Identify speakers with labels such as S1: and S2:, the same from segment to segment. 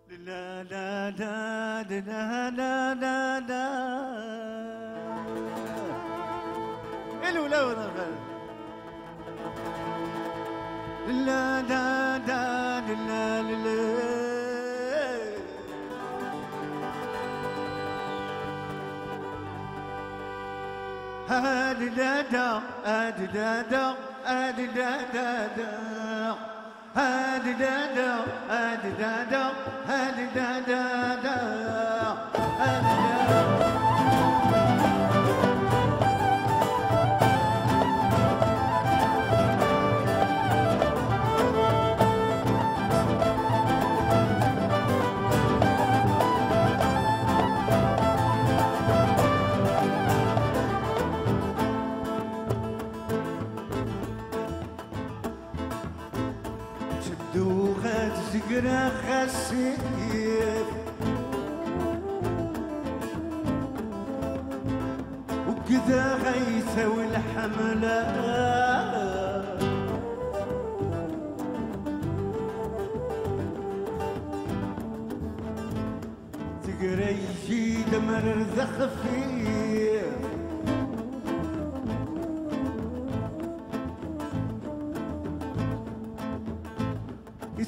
S1: لا لا لا لا لا لا لا الو لا لا لا لا لا لا لا هادي لا دا هادي لا دا هادي لا دا دا هادي لا دا هادي لا دا هادي لا دا دا هادي لا دوغات زقرا خسيف وكذا غيثة والحملة تقرا يجي دمر ذخفيف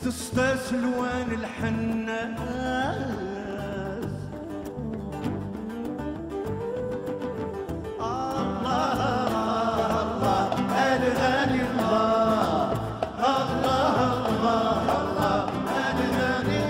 S1: تسطس الوان الحناس الله الله الغالي الله الله الله الله الغالي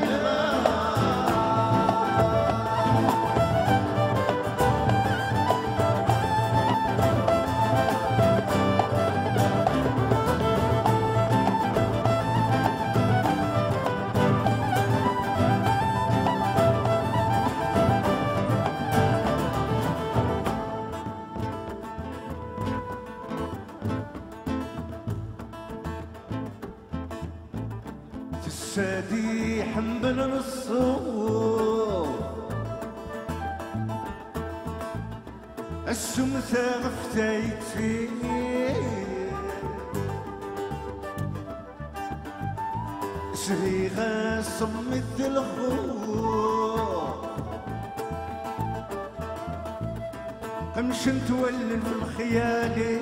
S1: السادي حنبل الصوف الشمسة غفتايت فيه شريغة صمت الخوف قمش نتولن في الخيال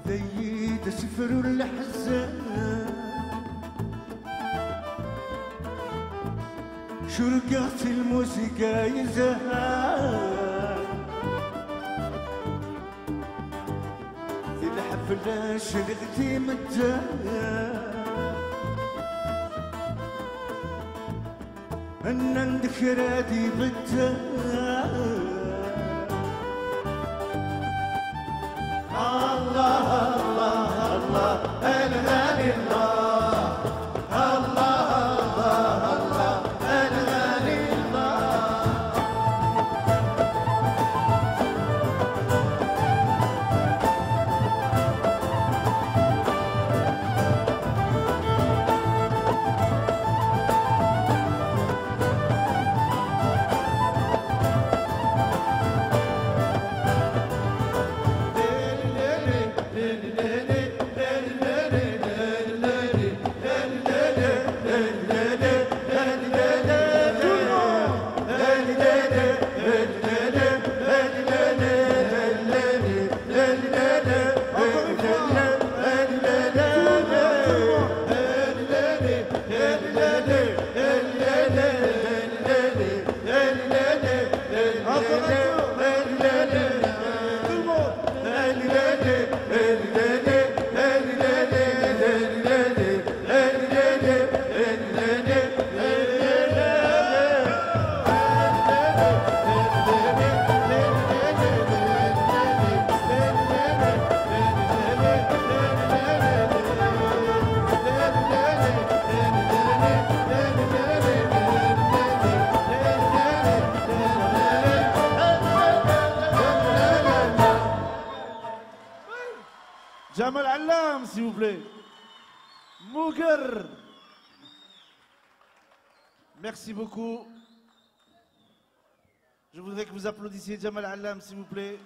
S1: زيد سفر الحزان شرقت الموسيقى يزهان في الحفلة شرقتي مجان أن انذكراتي بتان الله الله الله الغالي الله الله الله الله الغالي الله
S2: Jamal Allam, s'il vous plaît. Mouger. Merci beaucoup. Je voudrais que vous applaudissiez Jamal Allam, s'il vous plaît.